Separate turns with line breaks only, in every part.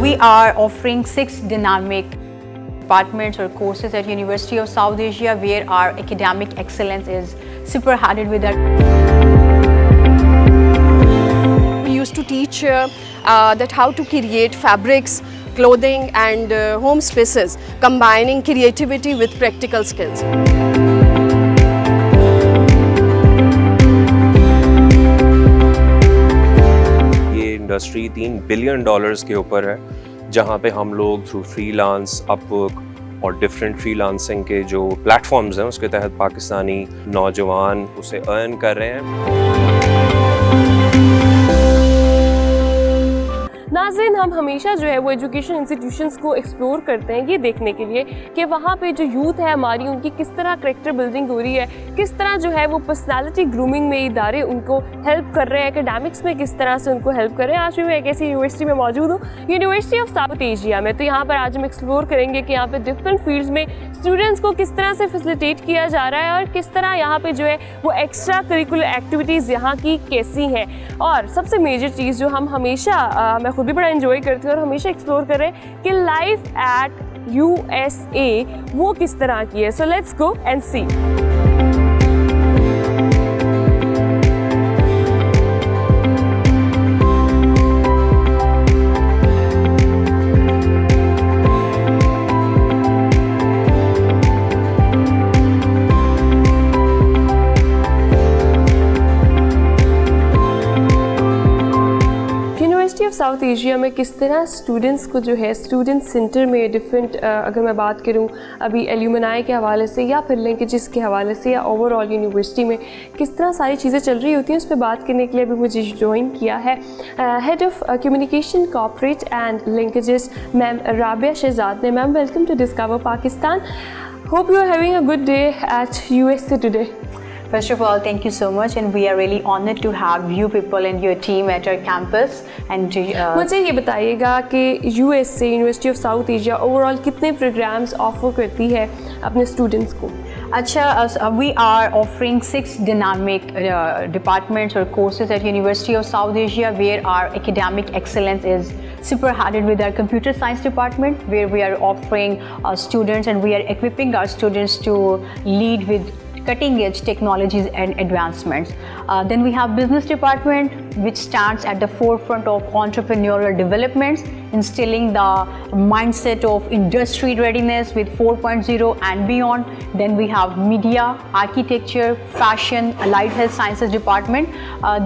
We are offering 6 dynamic departments or courses at University of South Asia where our academic excellence is spearheaded with our.
We used to teach that how to create fabrics, clothing and home spaces, combining creativity with practical skills.
Industry $3 billion के ऊपर है, जहाँ पे हम लोग through freelance, Upwork और different freelancing के जो प्लेटफॉर्म्स हैं उसके तहत पाकिस्तानी नौजवान उसे अर्न कर रहे हैं।
नाज़रीन, हम हमेशा जो है वो एजुकेशन इंस्टीट्यूशंस को एक्सप्लोर करते हैं ये देखने के लिए कि वहाँ पे जो यूथ है हमारी, उनकी किस तरह करेक्टर बिल्डिंग हो रही है, किस तरह जो है वो पर्सनालिटी ग्रूमिंग में इदारे उनको हेल्प कर रहे हैं, एकेडमिक्स में किस तरह से उनको हेल्प कर रहे हैं। आज भी मैं एक ऐसी यूनिवर्सिटी में मौजूद हूँ, यूनिवर्सिटी ऑफ साउथ एशिया में। तो यहाँ पर आज हम एक्सप्लोर करेंगे कि यहाँ पर डिफरेंट फील्ड्स में स्टूडेंट्स को किस तरह से फैसिलिटेट किया जा रहा है और किस तरह यहाँ पर जो है वो एक्स्ट्रा करिकुलर एक्टिविटीज़ यहाँ की कैसी हैं। और सबसे मेजर चीज़ जो हम हमेशा मैं खुद भी बड़ा एंजॉय करती हूँ और हमेशा एक्सप्लोर कर रहे हैं कि लाइफ एट USA वो किस तरह की है। So let's go and see. University of South Asia में किस तरह स्टूडेंट्स को जो है स्टूडेंट सेंटर में डिफरेंट अगर मैं बात करूं अभी एल्यूमिनाई के हवाले से या फिर लिंकेजेस के हवाले से या ओवरऑल यूनिवर्सिटी में किस तरह सारी चीज़ें चल रही होती हैं, उस पर बात करने के लिए अभी मुझे ज्वाइन किया है head of communication corporate and linkages ma'am Rabia Shahzad ने। Ma'am, welcome to discover Pakistan. Hope you are having a good day at USA today.
First of all, thank you so much, and we are really honored to have you people and your team at our campus. And
मुझे ये बताइएगा कि USA university of South Asia overall कितने programmes offer करती है अपने students को?
अच्छा, we are offering 6 dynamic departments or courses at University of South Asia where our academic excellence is spearheaded with our computer science department, where we are offering students and we are equipping our students to lead with cutting edge technologies and advancements. Then we have business department, which stands at the forefront of entrepreneurial developments, instilling the mindset of industry readiness with 4.0 and beyond. Then we have media, architecture, fashion, allied health sciences department.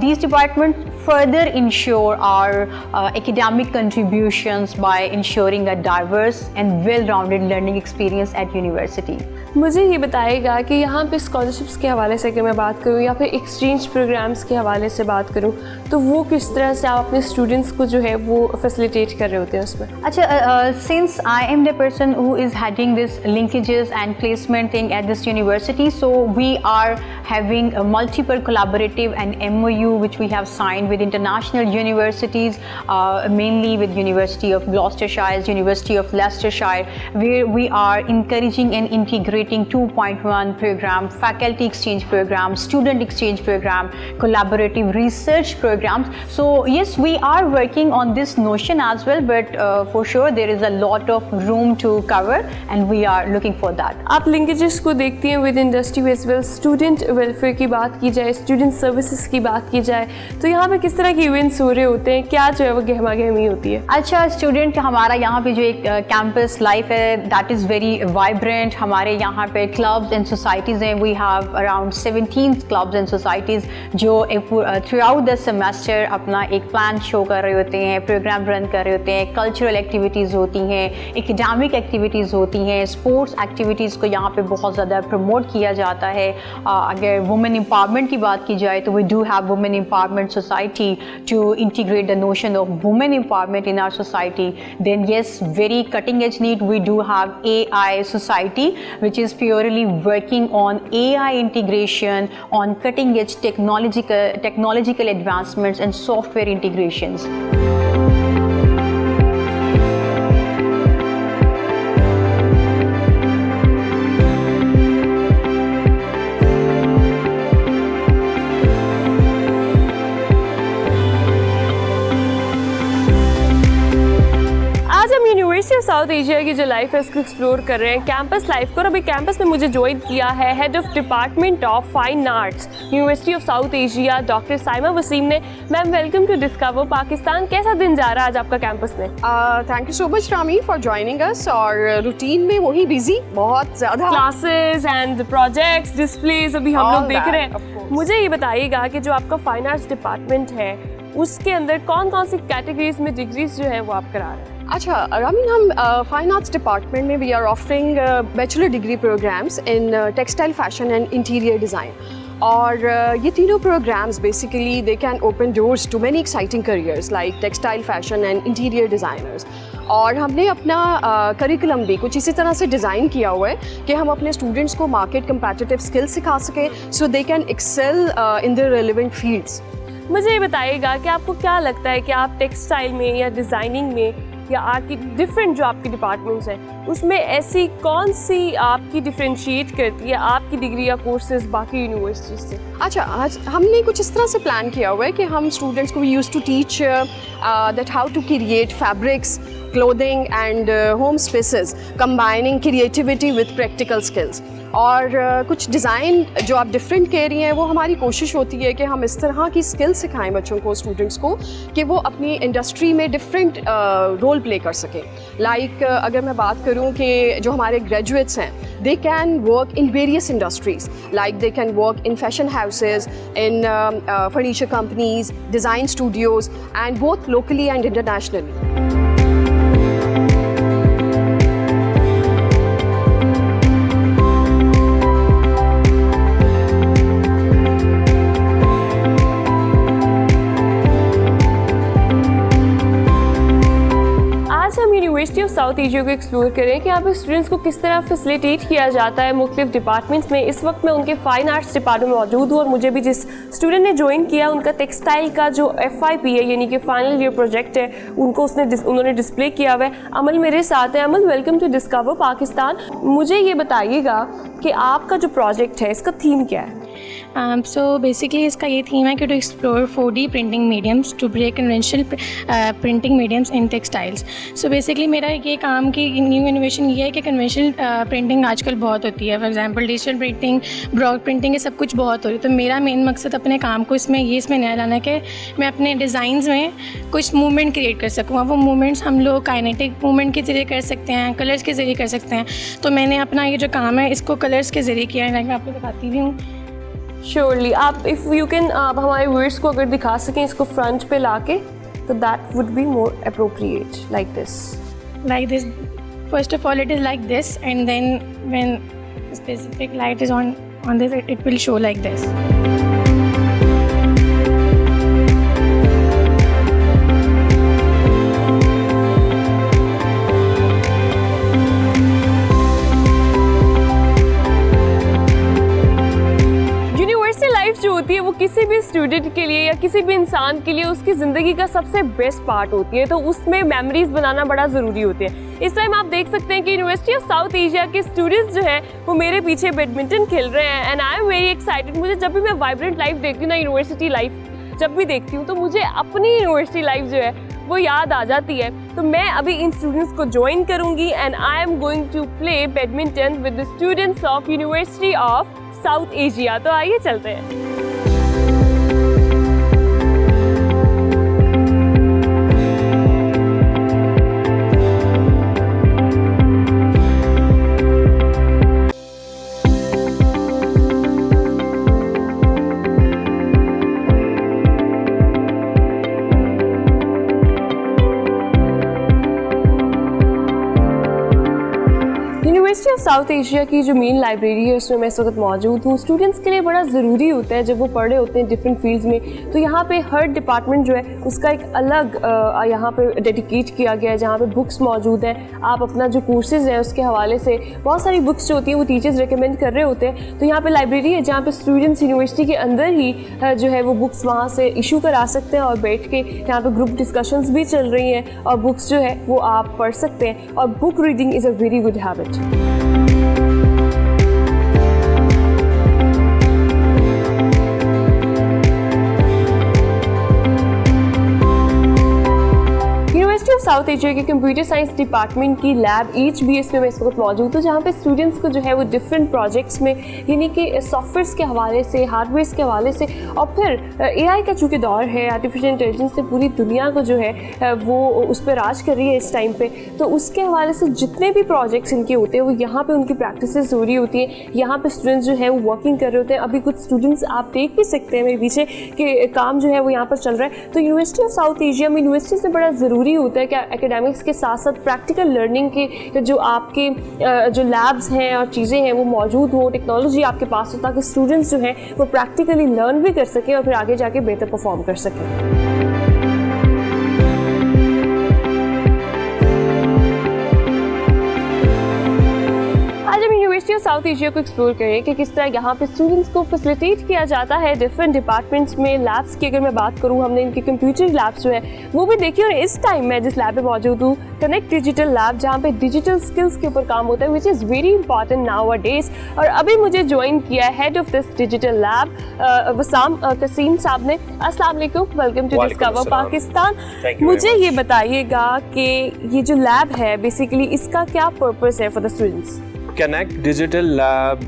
These departments further ensure our academic contributions by ensuring a diverse and well-rounded learning experience at university.
मुझे ये बताइएगा कि यहाँ पे scholarships के हवाले से अगर मैं बात करूँ या फिर एक्सचेंज प्रोग्राम्स के हवाले से बात करूँ तो वो किस तरह से आप अपने स्टूडेंट्स को जो है वो फैसिलिटेट कर रहे होते हैं उसमें?
अच्छा, since I am the person who is heading this linkages and placement thing at this university, so we are having a multiple collaborative and MOU which we have signed with international universities, mainly with University of Gloucestershire, University of Leicestershire, where we are encouraging and integrating 2.1 program, faculty exchange program, student exchange program, collaborative research programs. So yes, we are working on this notion as well, but for sure there is a lot of room to cover and we are looking for that.
आप linkages को देखती हैं with industry as well, student welfare की बात की जाए, student services की बात की जाए तो यहाँ पे किस तरह के इवेंट्स हो रहे होते हैं, क्या जो है वो गहमा गहमी होती है?
अच्छा, स्टूडेंट हमारा यहाँ पे जो एक कैंपस लाइफ है दैट इज़ वेरी वाइब्रेंट। हमारे यहाँ पे क्लब्स एंड सोसाइटीज़ हैं, we have around 17 clubs and societies जो थ्रू आउट द सेमेस्टर अपना एक प्लान शो कर रहे होते हैं, प्रोग्राम रन कर रहे होते हैं, कल्चरल एक्टिविटीज़ होती हैं, एकेडमिक एक्टिविटीज़ होती हैं, स्पोर्ट्स एक्टिविटीज़ को यहाँ पे बहुत ज़्यादा प्रमोट किया जाता है। अगर वुमेन एम्पावरमेंट की बात की जाए तो we do have women empowerment society to integrate the notion of women empowerment in our society. Then yes, very cutting edge need, we do have AI society which is purely working on AI integration, on cutting edge technological advancements and software integrations.
University of South Asia की जो life है उसको explore कर रहे हैं, campus life को। और अभी कैंपस में मुझे ज्वाइन किया है head of department of fine arts university of South Asia doctor Saima Waseem ने। Ma'am welcome to discover Pakistan. कैसा दिन जा रहा है आज आपका कैंपस में?
Thank you so much Rami for joining us. और रूटीन में वही बिजी, बहुत ज़्यादा
क्लासेस एंड प्रोजेक्ट्स डिस्प्लेज अभी हम लोग देख रहे हैं। मुझे ये बताइएगा कि जो आपका फाइन आर्ट्स डिपार्टमेंट है उसके अंदर कौन कौन सी कैटेगरीज में डिग्रीज जो है वो आप करा रहे हैं?
अच्छा रामीन, हम फाइन आर्ट्स डिपार्टमेंट में we are offering bachelor degree programmes in textile fashion and interior design. और ये तीनों programmes basically they can open doors to many exciting careers like textile fashion and interior designers. और हमने अपना curriculum भी कुछ इसी तरह से डिज़ाइन किया हुआ है कि हम अपने स्टूडेंट्स को मार्केट कंपेटिटिव स्किल्स सिखा सकें so they can excel in the relevant fields.
मुझे ये बताइएगा कि आपको क्या लगता है कि आप टेक्सटाइल में या डिज़ाइनिंग में या आपकी डिफरेंट जो आपकी डिपार्टमेंट्स हैं उसमें ऐसी कौन सी आपकी डिफ्रेंशिएट करती है आपकी डिग्री या कोर्सेज बाकी यूनिवर्सिटीज से?
अच्छा, आज हमने कुछ इस तरह से प्लान किया हुआ है कि हम स्टूडेंट्स को we used to teach that how to create fabrics, clothing and home spaces combining creativity with practical skills. और कुछ डिज़ाइन जो आप डिफरेंट कह रही हैं वो हमारी कोशिश होती है कि हम इस तरह की स्किल सिखाएं बच्चों को, स्टूडेंट्स को, कि वो अपनी इंडस्ट्री में डिफरेंट रोल प्ले कर सकें। लाइक अगर मैं बात करूं कि जो हमारे ग्रेजुएट्स हैं they can work in various industries, like they can work in fashion houses, in furniture companies, design Studios and both locally and internationally.
University of South Asia को एक्सप्लोर करें कि यहाँ पे स्टूडेंट्स को किस तरह फैसिलिटेट किया जाता है मुख्तलिफ डिपार्टमेंट्स में। इस वक्त मैं उनके फाइन आर्ट्स डिपार्टमेंट में मौजूद हूँ और मुझे भी जिस स्टूडेंट ने ज्वाइन किया उनका टेक्सटाइल का जो FIP है यानी कि फाइनल ईयर प्रोजेक्ट है उनको उन्होंने डिस्प्ले किया हुआ है। अमल मेरे साथ है। अमल वेलकम टू डिस्कवर पाकिस्तान। मुझे ये बताइएगा कि आपका जो प्रोजेक्ट है इसका थीम क्या है?
सो बेसिकली इसका ये थीम है कि to explore 4D printing mediums to break conventional printing mediums in textiles. So basically मेरा ये काम की न्यू इनोवेशन ये है कि कन्वेंशनल प्रिंटिंग आजकल बहुत होती है, for example digital printing, block printing, ये सब कुछ बहुत हो रही है। तो मेरा मेन मकसद अपने काम को इसमें नया लाना है कि मैं अपने डिज़ाइंस में कुछ मूवमेंट क्रिएट कर सकूँ। अब वो मूवमेंट्स हम लोग काइनेटिक मूवमेंट के ज़रिए कर सकते हैं, कलर्स के ज़रिए कर सकते हैं। तो मैंने अपना ये जो काम है इसको कलर्स के ज़रिए किया है, मैं आपको दिखाती भी हूँ।
श्योरली, आप इफ़ यू कैन आप हमारे व्यूअर्स को अगर दिखा सकें इसको फ्रंट पे लाके तो that would be more appropriate like this.
First of all, it is like this, and then when specific light is on this, it will show like this.
जो होती है वो किसी भी स्टूडेंट के लिए या किसी भी इंसान के लिए उसकी ज़िंदगी का सबसे बेस्ट पार्ट होती है, तो उसमें मेमोरीज बनाना बड़ा ज़रूरी होती है। इस टाइम आप देख सकते हैं कि यूनिवर्सिटी ऑफ साउथ एशिया के स्टूडेंट्स जो हैं वो मेरे पीछे बैडमिंटन खेल रहे हैं and I am very excited. मुझे जब भी मैं वाइब्रेंट लाइफ देखती हूँ ना, यूनिवर्सिटी लाइफ जब भी देखती हूँ तो मुझे अपनी यूनिवर्सिटी लाइफ जो है वो याद आ जाती है। तो मैं अभी इन स्टूडेंट्स को ज्वाइन करूँगी and I am going to play badminton with the students of University of South Asia. तो आइए चलते हैं। यूनिवर्सिटी ऑफ साउथ एशिया की जो मेन लाइब्रेरी है उसमें मैं इस वक्त मौजूद हूँ। स्टूडेंट्स के लिए बड़ा ज़रूरी होता है जब वो पढ़ रहे होते हैं डिफरेंट फील्ड्स में, तो यहाँ पे हर डिपार्टमेंट जो है उसका एक अलग यहाँ पे डेडिकेट किया गया है जहाँ पे बुक्स मौजूद हैं। आप अपना जो कोर्सेज हैं उसके हवाले से बहुत सारी बुक्स जो होती हैं वो टीचर्स रिकमेंड कर रहे होते हैं। तो यहाँ पे लाइब्रेरी है जहाँ पे स्टूडेंट्स यूनिवर्सिटी के अंदर ही जो है वो बुक्स वहाँ से इशू करा सकते हैं और बैठ के यहाँ पे ग्रुप डिस्कशंस भी चल रही हैं और बुक्स जो है वो आप पढ़ सकते हैं। और book reading is a very good habit. South Asia के कंप्यूटर साइंस डिपार्टमेंट की लैब EHBS में मैं इस वक्त मौजूद हूँ, जहाँ पे स्टूडेंट्स को जो है वो डिफरेंट प्रोजेक्ट्स में, यानी कि सॉफ्टवेयर्स के हवाले से, हार्डवेयर के हवाले से, और फिर AI का चूँकि दौर है, आर्टिफिशियल इंटेलिजेंस से पूरी दुनिया को जो है वो उस पर राज कर रही है इस टाइम पे, तो उसके हवाले से जितने भी प्रोजेक्ट्स इनके होते हैं वो यहाँ पे उनकी प्रैक्टिसेस हो रही होती है, यहाँ पे स्टूडेंट्स जो है वो वर्किंग कर रहे होते हैं। अभी कुछ स्टूडेंट्स आप देख भी सकते हैं मेरे पीछे कि काम जो है वो यहाँ पर चल रहा है। तो यूनिवर्सिटी ऑफ साउथ एशिया में यूनिवर्सिटीज़ में बड़ा ज़रूरी होता है कि एकेडमिक्स के साथ साथ प्रैक्टिकल लर्निंग के जो आपके जो लैब्स हैं और चीज़ें हैं वो मौजूद हो, टेक्नोलॉजी आपके पास हो, ताकि स्टूडेंट्स जो हैं वो प्रैक्टिकली लर्न भी कर सकें और फिर आगे जाके बेहतर परफॉर्म कर सकें। यूनिवर्सिटी ऑफ साउथ एशिया को एक्सप्लोर करें कि किस तरह यहाँ पे स्टूडेंट्स को फैसिलिटेट किया जाता है डिफरेंट डिपार्टमेंट्स में। लैब्स की अगर मैं बात करूँ, हमने इनके कंप्यूटर लैब्स जो है वो भी देखी, और इस टाइम मैं जिस लैब में मौजूद हूँ, कनेक्ट डिजिटल लैब, जहाँ पे डिजिटल स्किल्स के ऊपर काम होता है, which is very important nowadays. और अभी मुझे ज्वाइन किया है head of this digital lab Wasim Qasim साहब ने। अस्सलाम वालेकुम, वेलकम टू डिस्कवर पाकिस्तान। मुझे ये बताइएगा कि ये जो लैब है बेसिकली इसका क्या पर्पस है for the students?
Connect Digital Lab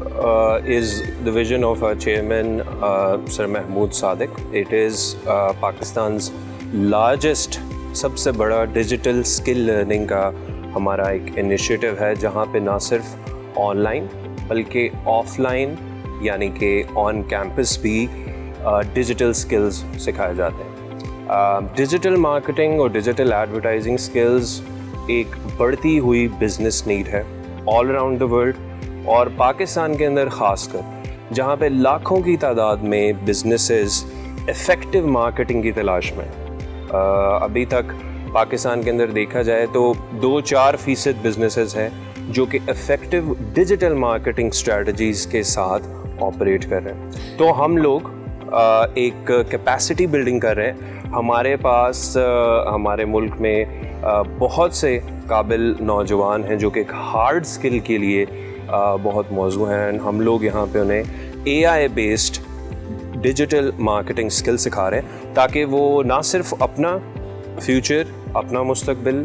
is the vision of our chairman, Sir Mahmood Sadiq. It is Pakistan's largest, सबसे बड़ा डिजिटल स्किल लर्निंग का हमारा एक इनिशिएटिव है, जहाँ पे ना सिर्फ ऑनलाइन बल्कि ऑफलाइन यानी कि ऑन कैंपस भी डिजिटल स्किल्स सिखाए जाते हैं। डिजिटल मार्केटिंग और डिजिटल एडवर्टाइजिंग स्किल्स एक बढ़ती हुई बिजनेस नीड है ऑल अराउंड द वर्ल्ड, और पाकिस्तान के अंदर ख़ासकर जहाँ पे लाखों की तादाद में बिजनेसेस इफ़ेक्टिव मार्केटिंग की तलाश में। अभी तक पाकिस्तान के अंदर देखा जाए तो 2-4% बिजनेसेस हैं जो कि इफ़ेक्टिव डिजिटल मार्केटिंग स्ट्रेटजीज़ के साथ ऑपरेट कर रहे हैं। तो हम लोग एक कैपेसिटी बिल्डिंग कर रहे हैं। हमारे पास हमारे मुल्क में बहुत से काबिल नौजवान हैं जो कि एक हार्ड स्किल के लिए बहुत मौजूद हैं। हम लोग यहाँ पे उन्हें AI based digital marketing skill सिखा रहे हैं, ताकि वो ना सिर्फ अपना फ्यूचर, अपना मुस्तकबिल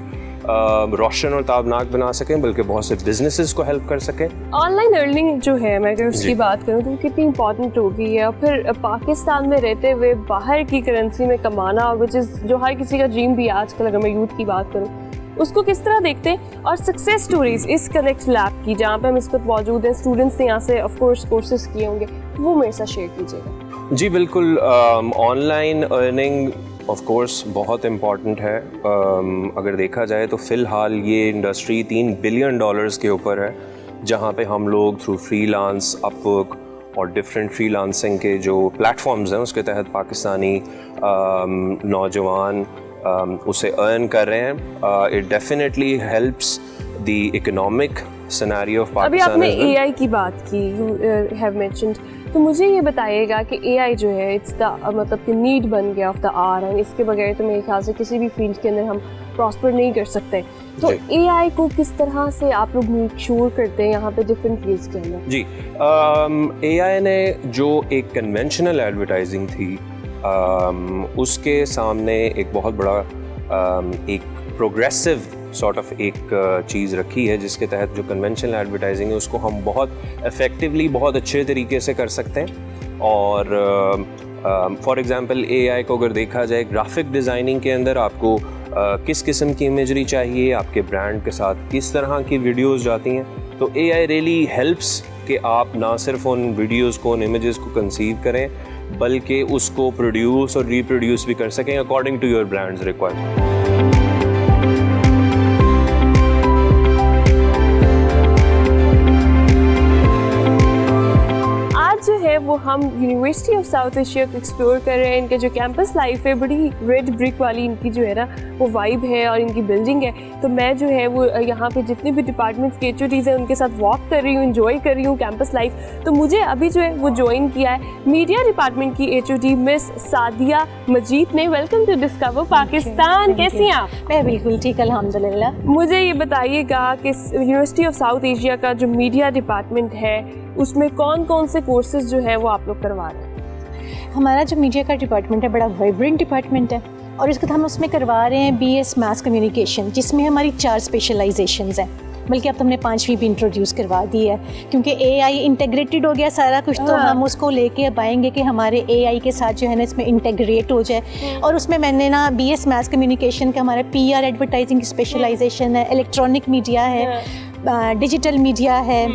रोशन और ताबनाक बना सकें, बल्कि बहुत से बिजनेसेस को हेल्प कर सकें।
ऑनलाइन अर्निंग जो है, मैं अगर उसकी बात करूँ तो कितनी इंपॉर्टेंट हो गई है, और फिर पाकिस्तान में रहते हुए बाहर की करेंसी में कमाना, विच इज़ जो हर किसी का ड्रीम भी है आजकल, अगर मैं यूथ की बात करूँ, उसको किस तरह देखते हैं। और सक्सेस स्टोरीज इस कनेक्ट लैब की, जहाँ पे हम इस वक्त मौजूद हैं, स्टूडेंट्स ने यहाँ से ऑफ कोर्स कोर्सेज किए होंगे, वो मेरे साथ शेयर कीजिएगा।
जी बिल्कुल, ऑनलाइन अर्निंग ऑफ कोर्स बहुत इम्पॉर्टेंट है। अगर देखा जाए तो फ़िलहाल ये इंडस्ट्री $3 बिलियन के ऊपर है, जहाँ पे हम लोग थ्रू फ्रीलांस, अपवर्क और डिफरेंट फ्रीलांसिंग के जो प्लेटफॉर्म्स हैं उसके तहत पाकिस्तानी नौजवान उसे अर्न कर रहे हैं। It definitely helps the economic scenario of Pakistan.
अभी आपने AI की बात की, यू हैव मेंशन्ड, तो मुझे ये बताइएगा कि AI जो है इट्स द मतलब कि नीड बन गया ऑफ द आवर, एंड इसके बगैर तो मेरे ख्याल से किसी भी फील्ड के अंदर हम प्रॉस्पर नहीं कर सकते। तो AI को किस तरह से आप लोग मेक श्योर करते हैं यहाँ पे डिफरेंट फील्ड्स के अंदर? जी,
AI ने जो एक कन्वेंशनल एडवर्टाइजिंग थी उसके सामने एक बहुत बड़ा एक प्रोग्रेसिव सॉर्ट ऑफ एक चीज़ रखी है, जिसके तहत जो कन्वेंशनल एडवर्टाइजिंग है उसको हम बहुत इफ़ेक्टिवली, बहुत अच्छे तरीके से कर सकते हैं। और फॉर एग्ज़ाम्पल AI को अगर देखा जाए, ग्राफिक डिज़ाइनिंग के अंदर आपको किस किस्म की इमेजरी चाहिए, आपके ब्रांड के साथ किस तरह की वीडियोस जाती हैं, तो AI रियली हेल्प्स कि आप ना सिर्फ उन वीडियोस को, उन इमेजेस को कंसीव करें, बल्कि उसको प्रोड्यूस और रीप्रोड्यूस भी कर सकें according to your brands requirement.
जो है वो हम यूनिवर्सिटी ऑफ साउथ एशिया को एक्सप्लोर कर रहे हैं। इनके जो कैंपस लाइफ है, बड़ी रेड ब्रिक वाली इनकी जो है ना वो वाइब है और इनकी बिल्डिंग है। तो मैं जो है वो यहाँ पे जितने भी डिपार्टमेंट्स के HODs हैं उनके साथ वॉक कर रही हूँ, एंजॉय कर रही हूँ कैंपस लाइफ। तो मुझे अभी जो है वो ज्वाइन किया है मीडिया डिपार्टमेंट की HOD मिस सादिया मजीद ने। Welcome to discover Pakistan. कैसी हैं आप?
मैं बिल्कुल ठीक, अल्हम्दुलिल्लाह।
मुझे ये बताइएगा कि यूनिवर्सिटी ऑफ साउथ एशिया का जो मीडिया डिपार्टमेंट है उसमें कौन कौन से कोर्सेज जो है वो आप लोग करवा रहे हैं?
हमारा जो मीडिया का डिपार्टमेंट है बड़ा वाइब्रेंट डिपार्टमेंट है। और इसके हम उसमें करवा रहे हैं BS मास कम्युनिकेशन, जिसमें हमारी 4 स्पेशलाइजेशंस हैं, बल्कि अब तो हमने 5वीं भी इंट्रोड्यूस करवा दी है, क्योंकि AI इंटीग्रेटेड हो गया सारा कुछ, तो हम उसको लेके अब आएंगे कि हमारे AI के साथ जो है ना इसमें इंटीग्रेट हो जाए। और उसमें मैंने ना BS मास कम्युनिकेशन का हमारा PR एडवर्टाइजिंग स्पेशलाइजेशन है, इलेक्ट्रॉनिक मीडिया है, डिजिटल मीडिया है,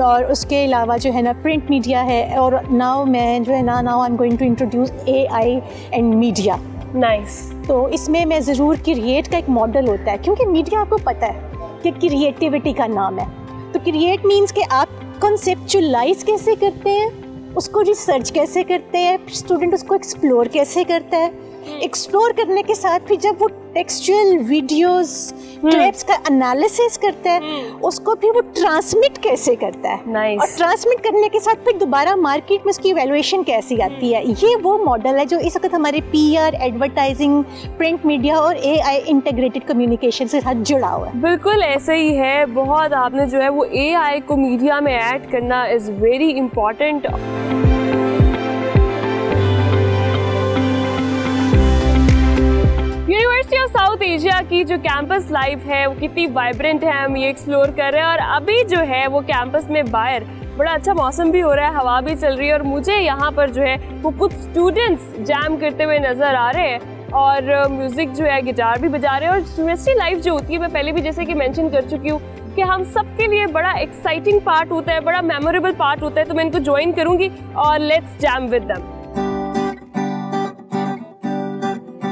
और उसके अलावा जो है ना प्रिंट मीडिया है, और नाउ मैं जो है ना now I am going to introduce AI and media.
Nice.
तो इसमें मैं ज़रूर क्रिएट का एक मॉडल होता है, क्योंकि मीडिया आपको पता है कि क्रिएटिविटी का नाम है। तो क्रिएट मीन्स कि आप कॉन्सेप्चुअलाइज कैसे करते हैं, उसको रिसर्च कैसे करते हैं, स्टूडेंट उसको एक्सप्लोर कैसे करता है, एक्सप्लोर करने के साथ फिर जब वो टेक्सचुअल वीडियोस क्लिप्स का एनालिसिस करता है, उसको फिर वो ट्रांसमिट कैसे करता है।
Nice.
और ट्रांसमिट करने के साथ फिर दोबारा मार्केट में उसकी इवैल्यूएशन कैसी आती है। ये वो मॉडल है जो इस वक्त हमारे PR एडवर्टाइजिंग, प्रिंट मीडिया और AI इंटीग्रेटेड कम्युनिकेशन से साथ जुड़ा हुआ है।
बिल्कुल ऐसे ही है। बहुत आपने जो है वो AI को मीडिया में ऐड करना is very important. University of South Asia की जो कैंपस लाइफ है वो कितनी वाइब्रेंट है, हम ये एक्सप्लोर कर रहे हैं। और अभी जो है वो कैंपस में बाहर बड़ा अच्छा मौसम भी हो रहा है, हवा भी चल रही है, और मुझे यहाँ पर जो है वो कुछ स्टूडेंट्स जैम करते हुए नज़र आ रहे हैं और म्यूज़िक जो है गिटार भी बजा रहे हैं। और यूनिवर्सिटी लाइफ जो होती है, मैं पहले भी जैसे कि मेंशन कर चुकी हूँ कि हम सबके लिए बड़ा एक्साइटिंग पार्ट होता है, बड़ा मेमोरेबल पार्ट होता है। तो मैं इनको ज्वाइन करूँगी और लेट्स जैम विद देम।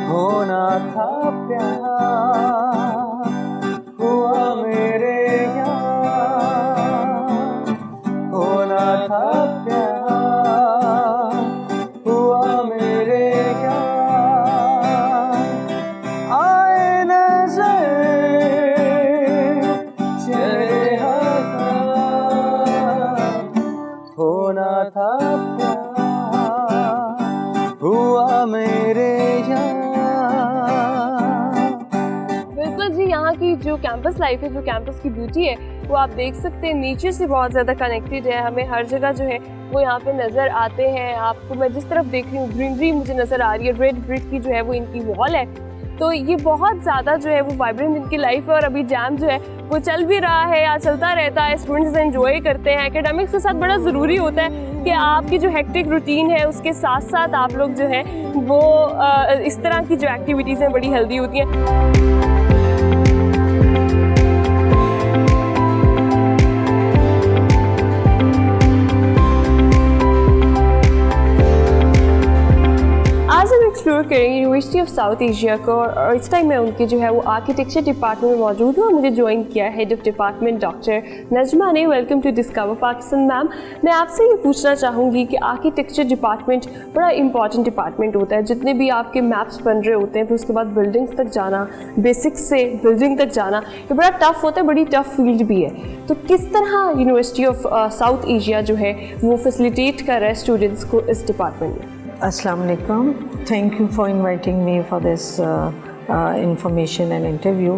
होना था प्यार हुआ मेरे यहाँ, होना था प्यार हुआ मेरे यहाँ, आए नजर चले होना था प्यार हुआ मेरे यहाँ।
जी यहाँ की जो कैंपस लाइफ है, जो कैंपस की ब्यूटी है, वो आप देख सकते हैं नेचर से बहुत ज़्यादा कनेक्टेड है। हमें हर जगह जो है वो यहाँ पे नज़र आते हैं। आपको मैं जिस तरफ देख रही हूँ ग्रीनरी मुझे नज़र आ रही है, रेड ब्रिक की जो है वो इनकी वॉल है। तो ये बहुत ज़्यादा जो है वो वाइब्रेंट इनकी लाइफ है। और अभी जैम जो है वो चल भी रहा है या चलता रहता है, स्टूडेंट्स एंजॉय करते हैं। एकेडमिक्स के साथ बड़ा ज़रूरी होता है कि आपकी जो हेक्टिक रूटीन है उसके साथ साथ आप लोग जो है वो इस तरह की जो एक्टिविटीज़ हैं बड़ी हेल्दी होती हैं। आज हम एक्सप्लोर करेंगे यूनिवर्सिटी ऑफ साउथ एशिया को, और इस टाइम मैं उनके जो है वो आर्किटेक्चर डिपार्टमेंट में मौजूद हूँ और मुझे ज्वाइन किया head of department doctor Najma ने। Welcome to discover Pakistan ma'am. मैं आपसे ये पूछना चाहूँगी कि आर्किटेक्चर डिपार्टमेंट बड़ा इंपॉर्टेंट डिपार्टमेंट होता है। जितने भी आपके मैप्स बन रहे होते हैं, फिर उसके बाद बिल्डिंग्स तक जाना, बेसिक्स से बिल्डिंग तक जाना, ये बड़ा टफ होता है, बड़ी टफ फील्ड भी है। तो किस तरह यूनिवर्सिटी ऑफ साउथ एशिया जो है वो फैसिलिटेट कर रहा है स्टूडेंट्स को इस डिपार्टमेंट में?
Assalamu alaikum. Thank you for inviting me for this information and interview.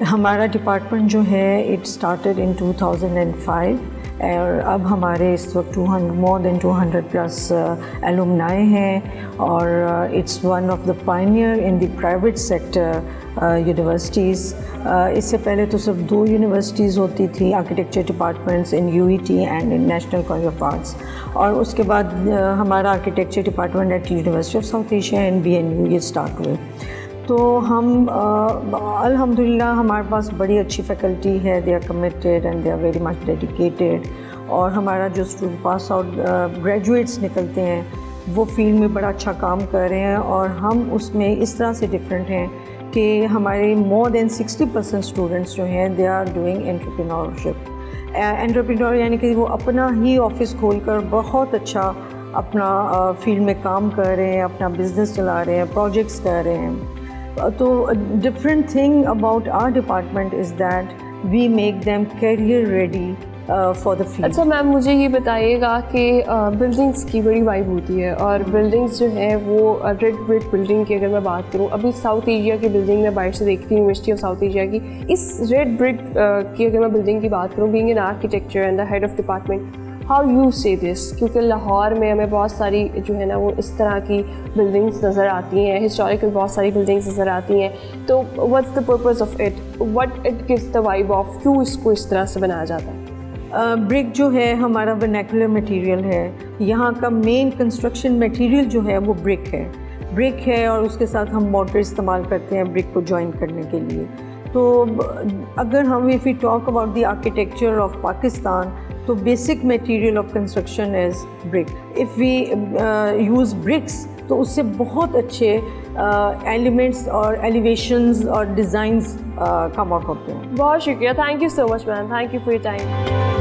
हमारा डिपार्टमेंट जो है it started in 2005 और अब हमारे इस वक्त more than 200 plus alumni हैं और it's one of the pioneer in the private sector universities. इससे पहले तो सिर्फ 2 यूनिवर्सिटीज़ होती थी architecture departments, in UET and in national college of arts, और उसके बाद हमारा architecture department at university of South Asia and BNU ये स्टार्ट हुए। तो हम अल्हम्दुलिल्लाह हमारे पास बड़ी अच्छी फैकल्टी है, they are committed and they are very much dedicated. और हमारा जो स्टूडेंट पास आउट ग्रेजुएट्स निकलते हैं वो फील्ड में बड़ा अच्छा काम कर रहे हैं, और हम उसमें इस तरह से डिफरेंट हैं कि हमारे मोर देन 60% स्टूडेंट्स जो हैं they are doing entrepreneurship. Entrepreneur यानी कि वो अपना ही ऑफिस खोलकर बहुत अच्छा अपना फील्ड में काम कर रहे हैं, अपना बिजनेस चला रहे हैं, प्रोजेक्ट्स कर रहे हैं। तो different thing about our department is that we make them career ready for the field.
अच्छा मैम, मुझे ये बताइएगा कि बिल्डिंग्स की बड़ी वाइब होती है, और बिल्डिंग्स जो है वो रेड ब्रिक बिल्डिंग की अगर मैं बात करूँ, अभी साउथ एशिया की बिल्डिंग मैं बाहर से देखती हूँ यूनिवर्सिटी ऑफ साउथ एशिया की, इस रेड ब्रिक की अगर मैं बिल्डिंग की बात करूँ, being in architecture and the head of department, how you से दिस, क्योंकि लाहौर में हमें बहुत सारी जो है ना वो इस तरह की बिल्डिंग्स नज़र आती हैं, हिस्टोरिकल बहुत सारी बिल्डिंग्स नज़र आती हैं, तो what's the purpose of it, what it gives the vibe of, क्यों इसको इस तरह से बनाया जाता है?
ब्रिक जो है हमारा वर्नैकुलर मटेरियल है, यहाँ का मेन कंस्ट्रक्शन मटेरियल जो है वो ब्रिक है और उसके साथ हम मोटर इस्तेमाल करते हैं ब्रिक को जॉइन करने के लिए। तो अगर हम if we talk about the architecture of Pakistan, तो basic material of construction is brick. If we use bricks तो उससे बहुत अच्छे एलिमेंट्स और एलिवेशंस और डिज़ाइंस कम आउट होते हैं।
बहुत शुक्रिया, thank you so much ma'am, thank you for your time.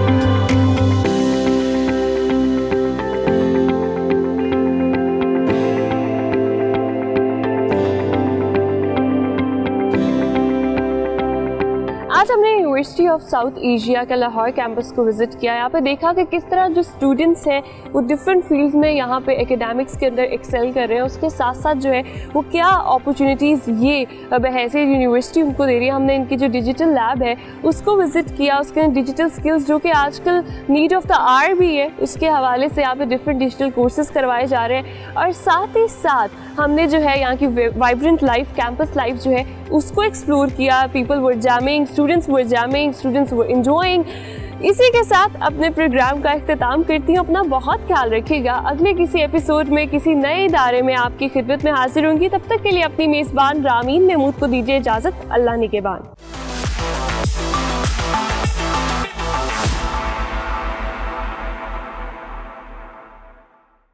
आज हमने यूनिवर्सिटी ऑफ साउथ एशिया के लाहौर कैंपस को विज़िट किया। यहाँ पे देखा कि किस तरह जो स्टूडेंट्स हैं वो डिफरेंट फील्ड्स में यहाँ पे एकेडमिक्स के अंदर एक्सेल कर रहे हैं, उसके साथ साथ जो है वो क्या अपॉर्चुनिटीज़ ये बहैसियत यूनिवर्सिटी उनको दे रही है। हमने इनकी जो डिजिटल लैब है उसको विज़िट किया, उसके डिजिटल स्किल्स जो कि आजकल नीड ऑफ द आवर भी है, उसके हवाले से यहाँ पे डिफरेंट डिजिटल कोर्सेज करवाए जा रहे हैं। और साथ ही साथ हमने जो है यहाँ की वाइब्रेंट लाइफ, कैंपस लाइफ जो है उसको एक्सप्लोर किया। People were jamming, students were jamming, students were enjoying. इसी के साथ अपने प्रोग्राम का इख्तिताम करती हूँ। अपना बहुत ख्याल रखिएगा। अगले किसी एपिसोड में किसी नए इदारे में आपकी खिदमत में हाजिर होंगी। तब तक के लिए अपनी मेज़बान रामीन महमूद को दीजिए इजाज़त। अल्लाह निगहबान।